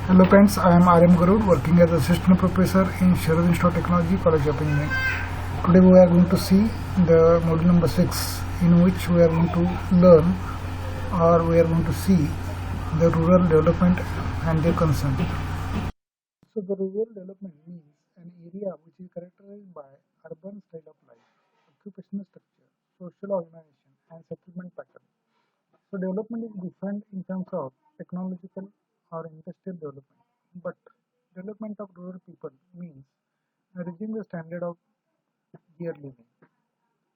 Hello friends, I am RM Garud working as assistant professor in Sharad Institute of Technology, College of Engineering. Today we are going to see the module number 6 in which we are going to learn or we are going to see the rural development and their concern. So the rural development means an area which is characterized by urban style of life, occupational structure, social organization and settlement pattern. So development is different in terms of technological or industrial development, but development of rural people means raising the standard of their living.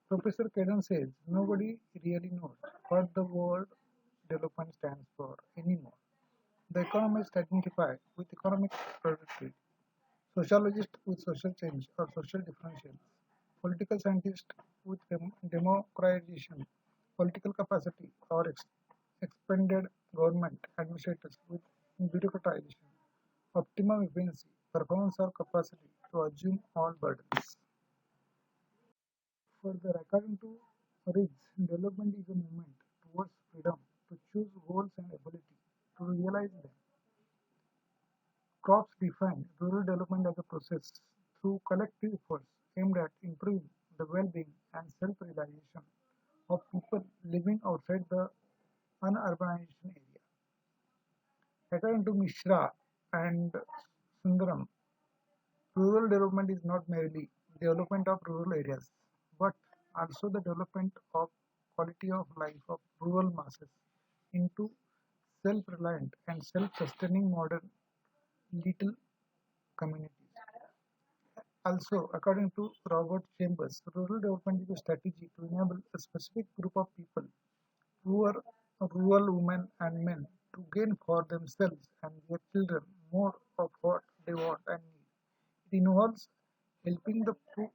Professor Kaden says nobody really knows what the word development stands for anymore. The economists identify with economic productivity, sociologists with social change or social differentials, political scientists with democratization, political capacity or expanded government administrators with bureaucratization, optimum efficiency, performance or capacity to assume all burdens. Further, according to Riggs, development is a movement towards freedom to choose goals and ability to realize them. Crops define rural development as a process through collective efforts aimed at improving the well-being and self-realization of people living outside the unurbanization area. According to Mishra and Sundaram, rural development is not merely development of rural areas, but also the development of quality of life of rural masses into self-reliant and self-sustaining modern little communities. Also, according to Robert Chambers, rural development is a strategy to enable a specific group of people, poor rural women and men, to gain for themselves and their children more of what they want and need. It involves helping the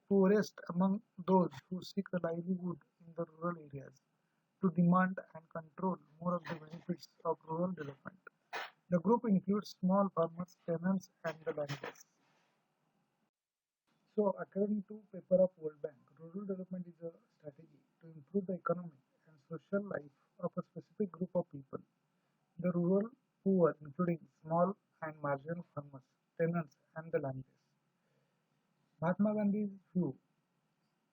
poorest among those who seek a livelihood in the rural areas to demand and control more of the benefits of rural development. The group includes small farmers, tenants, and the landlords. So, according to paper of World Bank, rural development is a strategy to improve the economic and social life of a specific group of people. The rural poor, including small and marginal farmers, tenants, and the landlords. Mahatma Gandhi's view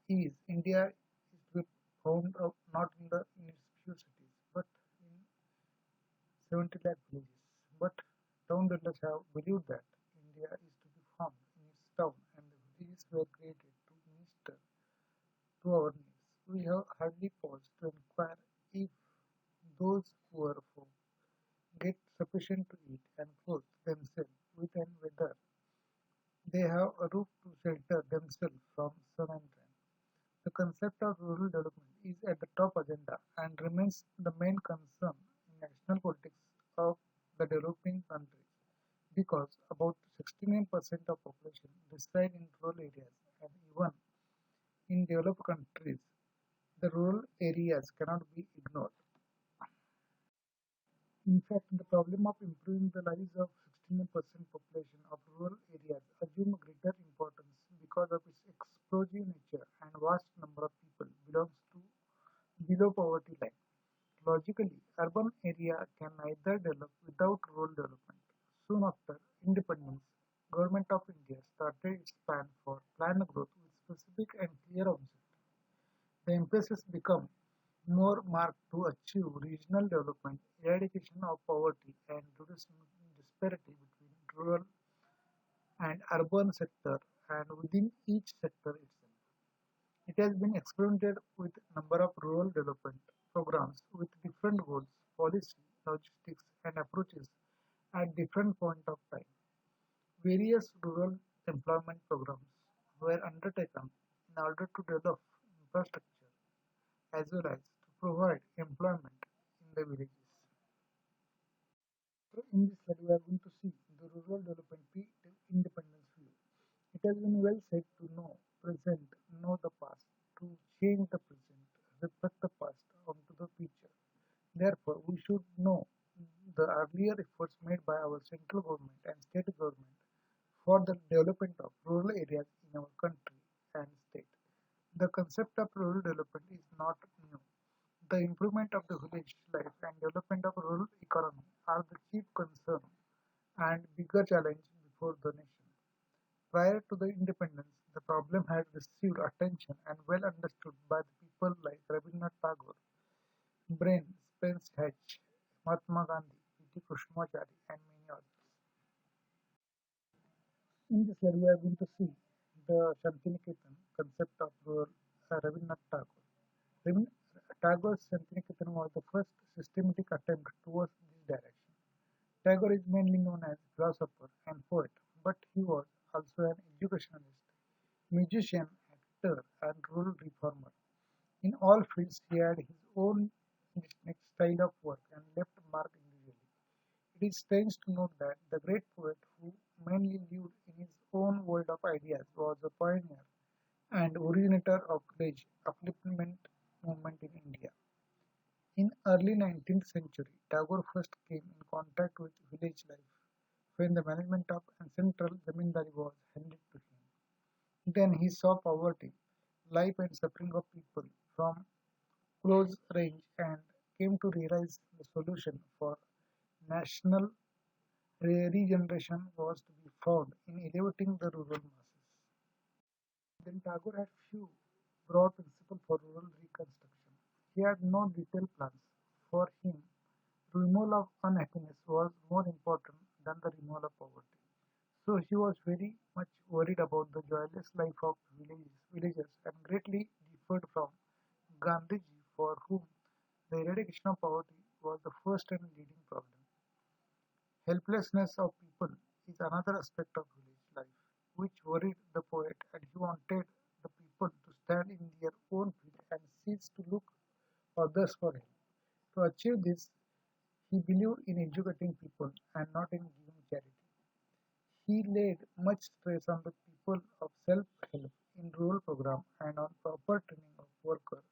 is India is to be found not in its few cities, but in 70 lakh villages. But town builders have believed that India is to be found in its town, and the villages were created to minister to our needs. We have hardly paused to inquire if those poor folk get sufficient to eat and clothe themselves with and whether they have a roof to shelter themselves from sun and rain. The concept of rural development is at the top agenda and remains the main concern in national politics of the developing countries because about 69% of population reside in rural areas and even in developed countries the rural areas cannot be ignored. In fact, the problem of improving the lives of 69% population of rural areas assume greater importance because of its explosive nature and vast number of people belongs to below poverty line. Logically, urban area can neither develop without rural development. Soon after independence, Government of India started its plan for planned growth with specific and clear objectives. The emphasis became more marked to achieve regional development, eradication of poverty, and reducing disparity between rural and urban sector and within each sector itself. It has been experimented with a number of rural development programs with different goals, policy, logistics, and approaches at different points of time. Various rural employment programs were undertaken in order to develop infrastructure as well as to provide employment in the villages. So in this slide, we are going to see the rural development independence view. It has been well said to know present, know the past, to change the present, reflect the past onto the future. Therefore, we should know the earlier efforts made by our central government and state government for the development of rural areas in our country and state. The concept of rural development is not new. The improvement of the village life and development of rural economy are the chief concern and bigger challenge before the nation. Prior to the independence, the problem had received attention and well understood by the people like Rabindranath Tagore, Brain, Spence Hedge, Mahatma Gandhi, P.T. Krishnamacharya, and many others. In this slide, we are going to see the Shantiniketan concept of Rabindranath Tagore. Rabindranath Tagore's Shantiniketan was the first systematic attempt towards this direction. Tagore is mainly known as a philosopher and poet, but he was also an educationalist, musician, actor, and rural reformer. In all fields, he had his own distinct style of work and left a mark individually. It is strange to note that the great poet, who mainly lived in his own world of ideas, was a pioneer and originator of village upliftment movement in India. In early 19th century, Tagore first came in contact with village life when the management of ancestral zamindari was handed to him. Then he saw poverty, life and suffering of people from close range and came to realize the solution for national regeneration was to be found in elevating the rural masses. Then Tagore had few broad principles for rural reconstruction. He had no detailed plans. For him, removal of unhappiness was more important than the removal of poverty. So he was very much worried about the joyless life of villagers and greatly differed from Gandhiji, for whom the eradication of poverty was the first and leading problem. Helplessness of people is another aspect of village life, which worried the poet, and he wanted the people to stand in their own feet and cease to look others for help. To achieve this, he believed in educating people and not in giving charity. He laid much stress on the people of self-help in rural programs and on proper training of workers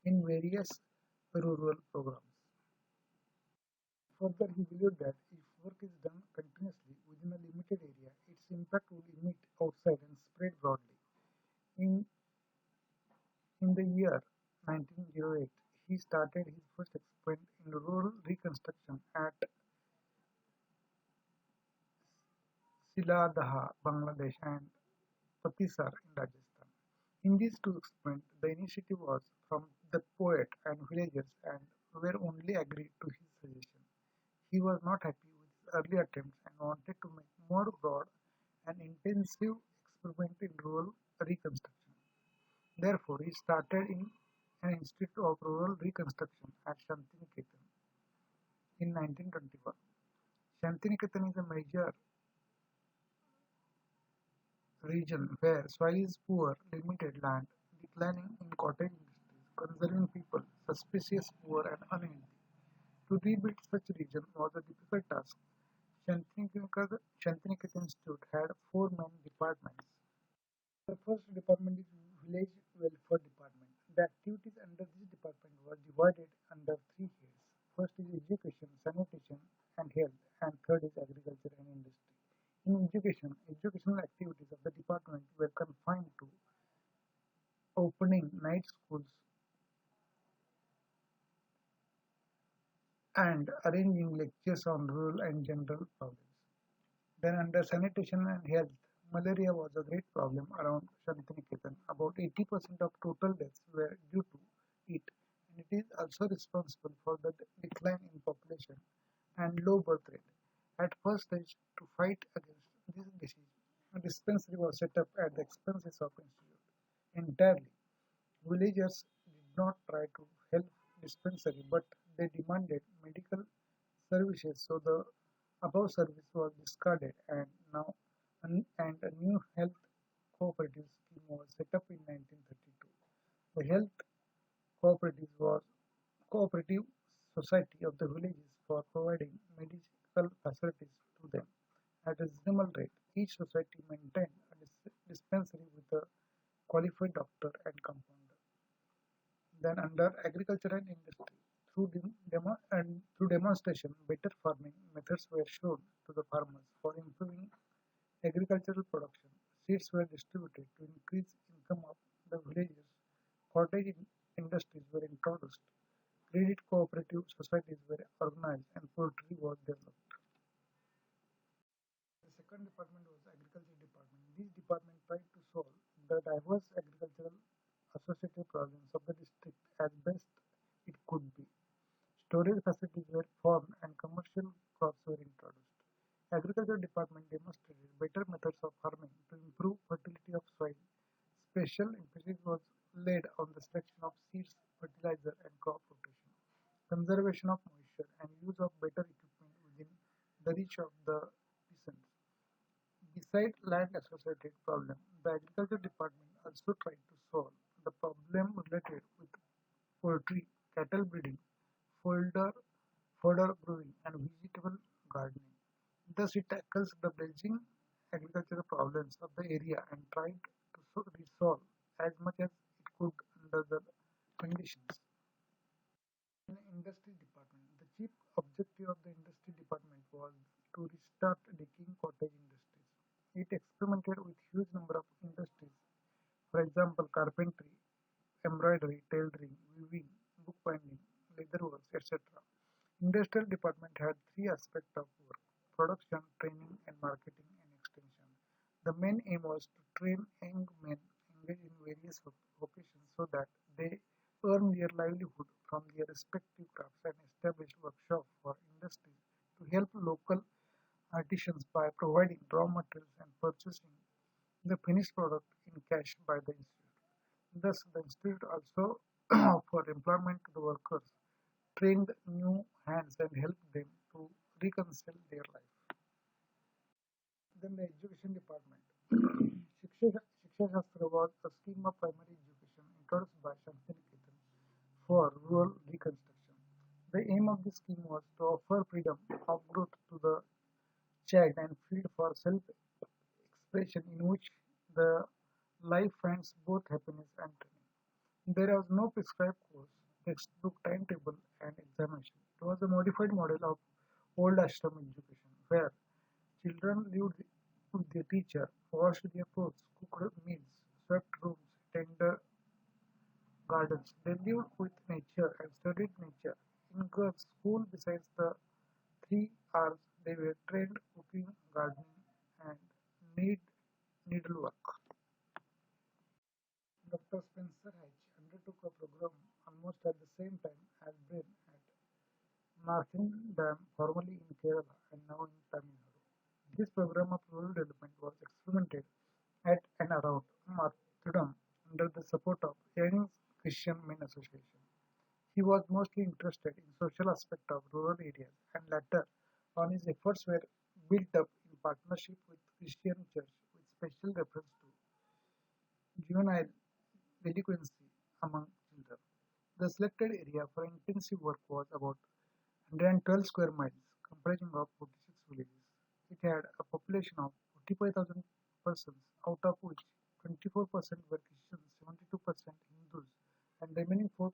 in various rural programs. Further, he believed that if work is done continuously within a limited area, its impact will emit outside and spread broadly. In, in the year 1908, he started his first experiment in rural reconstruction at Siladaha, Bangladesh, and Patisar in Rajasthan. In these two experiments, the initiative was from the poet and villagers and were only agreed to his suggestion. He was not happy with his early attempts and wanted to make more broad and intensive experiment in rural reconstruction. Therefore, he started in an Institute of Rural Reconstruction at Shantiniketan in 1921. Shantiniketan is a major region where soil is poor, limited land, declining in cottage industries, conserving people, suspicious, poor and unhealthy. To rebuild such region was a difficult task. Shantiniketan Institute had four main departments. The first department is Village Welfare Department. The activities under this department were divided under three heads. First is education, sanitation and health, and third is agriculture and industry. In education, educational activities of the department were confined to opening night schools and arranging lectures on rural and general problems. Then under sanitation and health, malaria was a great problem around Shantiniketan. About 80% of total deaths were due to it, and it is also responsible for the decline in population and low birth rate. At first stage, to fight against this disease, a dispensary was set up at the expenses of institute entirely. Villagers did not try to help dispensary, but they demanded medical services, so the above service was discarded and a new health cooperative scheme was set up in 1932. The health cooperative was cooperative society of the villages for providing medical facilities to them at a reasonable rate. Each society maintained a dispensary with a qualified doctor and compounder. Then under agriculture and industry, through demonstration, better farming methods were shown to the farmers for improving agricultural production. Seeds were distributed to increase income of the villagers. Cottage industries were introduced. Credit cooperative societies were organized and poultry was developed. second department was Agriculture Department. This department tried to solve the diverse agricultural associated problems of the district as best it could be. Storage facilities were formed and commercial crops were introduced. Agriculture department demonstrated better methods of farming to improve fertility of soil. Special emphasis was laid on the selection of seeds, fertilizer and crop rotation, conservation of moisture and use of better equipment within the reach of the peasants. Besides land-associated problems, the Agriculture Department also tried to solve the problem related with poultry, cattle breeding, fodder, fodder growing, and vegetable gardening. Thus, it tackles the blazing agricultural problems of the area and tried to resolve as much as it could under the conditions. In the Industry Department, the chief objective of the Industry Department was to restart decaying cottage industries. It experimented with huge number of industries, for example, carpentry, embroidery, tailoring, weaving, bookbinding, leatherworks, etc. Industrial department had three aspects of work: production, training, and marketing and extension. The main aim was to train young men engaged in various vocations so that they earn their livelihood from their respective crafts and establish workshops for industries to help local artisans by providing raw materials and purchasing the finished product in cash by the institute. Thus, the institute also offered employment to the workers, trained new hands, and helped them to reconcile their life. Then the education department. Shiksha Shastra was a scheme of primary education introduced by Shantiniketan for rural reconstruction. The aim of this scheme was to offer freedom of growth to the child and field for self-expression in which the life finds both happiness and training. There was no prescribed course, textbook, timetable, and examination. It was a modified model of old ashram education, where children lived with their teacher, washed their clothes, cooked meals, swept rooms, tended gardens. They lived with nature and studied nature. In girls' school, besides the 3 hours, they were trained cooking, gardening, and need needlework. Doctor Spencer Hatch undertook a program almost at the same time as Brain at Martindam, formerly in Kerala and now in Tamil Nadu. This program of rural development was experimented at and around Martyrdom under the support of Young Christian Men Association. He was mostly interested in social aspects of rural areas and later on his efforts were built up in partnership with Christian Church with special reference to juvenile delinquency among children. The selected area for intensive work was about 112 square miles, comprising of 46 villages. It had a population of 45,000 persons, out of which 24% were Christians, 72% Hindus, and remaining 4%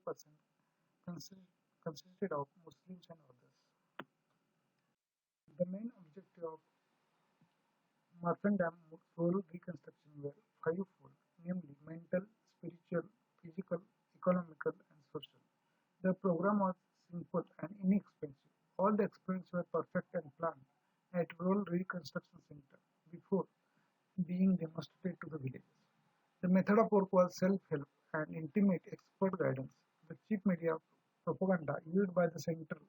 consisted of Muslims and others. The main objective of Marthandam rural reconstruction were fivefold, namely mental, spiritual, physical, economical, and social. The program was simple and inexpensive. All the experiments were perfect and planned at Rural Reconstruction Center before being demonstrated to the villages. The method of work was self-help and intimate expert guidance. The chief media propaganda used by the center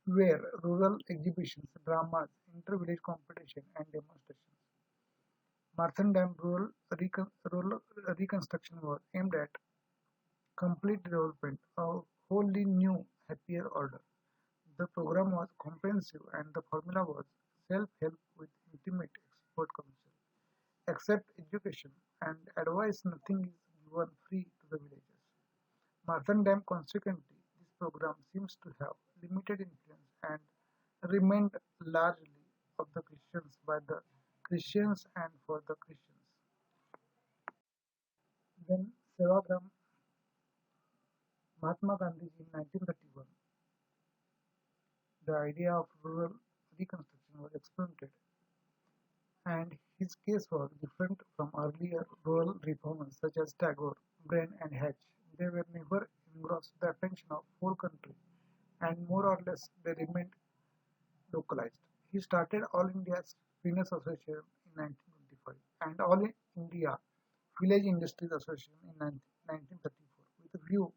were rural exhibitions, dramas, inter-village competition, and demonstrations. Marthandam rural reconstruction was aimed at complete development, a wholly new, happier order. The program was comprehensive and the formula was self-help with intimate expert counsel. Except education and advice, nothing is given free to the villagers. Marthandam consequently, this program seems to have limited influence and remained largely of the Christians by the Christians and for the Christians. Then Sevagram Mahatma Gandhi in 1931, the idea of rural reconstruction was experimented and his case was different from earlier rural reformers such as Tagore, Brain and Hatch. They were never engrossed the attention of whole country and more or less they remained localized. He started All India Business Association in 1925 and All India Village Industries Association in 1934 with a view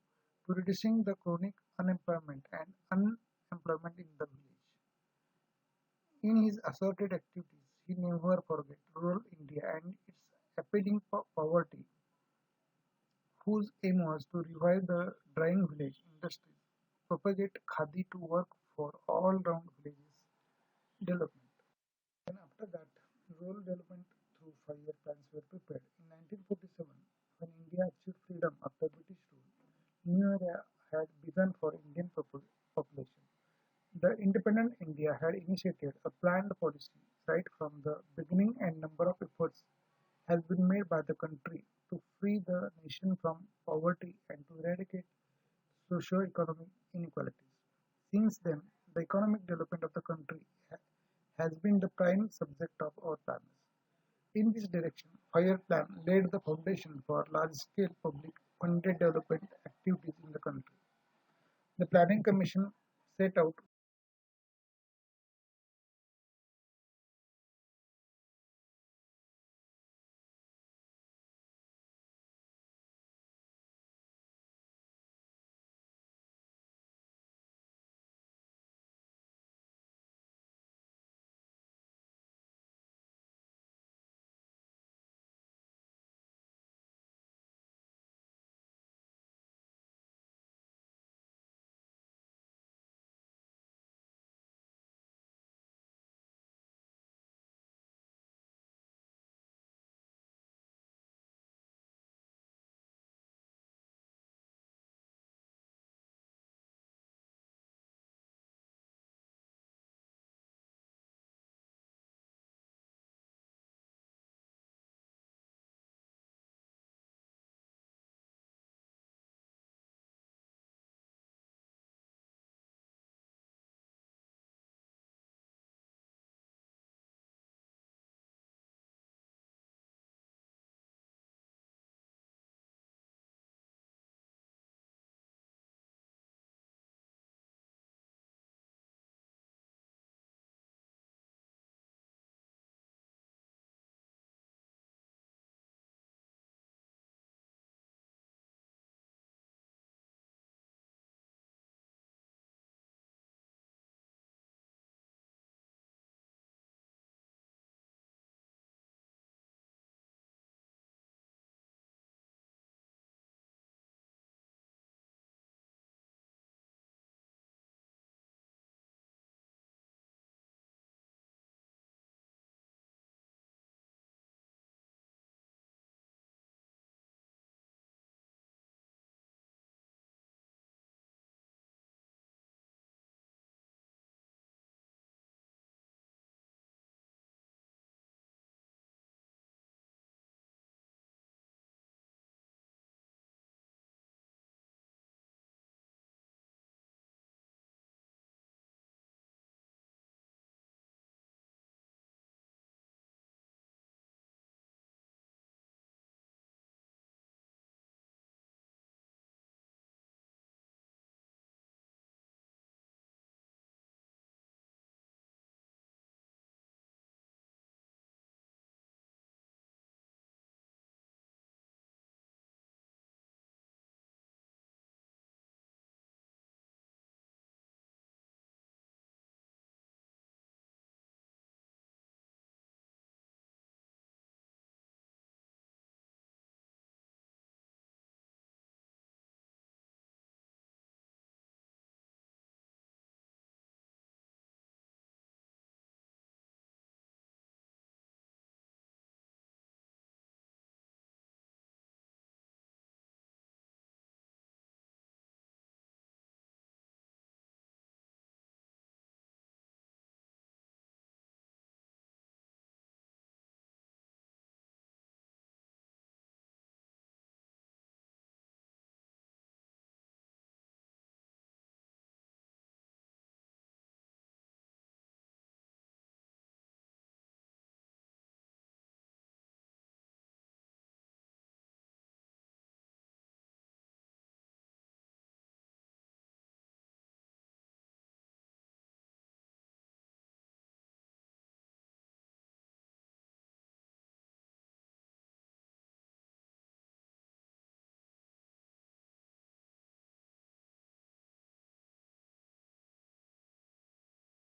to reducing the chronic unemployment and unemployment in the village. In his assorted activities, he never forgot rural India and its appalling poverty, whose aim was to revive the drying village industries, propagate khadi to work for all-round villages development. And after that, rural development through five-year plans were prepared. In 1947, when India achieved freedom after British rule, new era had begun for Indian population. The independent India had initiated a planned policy right from the beginning, and number of efforts has been made by the country to free the nation from poverty and to eradicate socio-economic inequalities. Since then, the economic development of the country has been the prime subject of our plans. In this direction, Fire Plan laid the foundation for large-scale public funded development activities in the country. The Planning Commission set out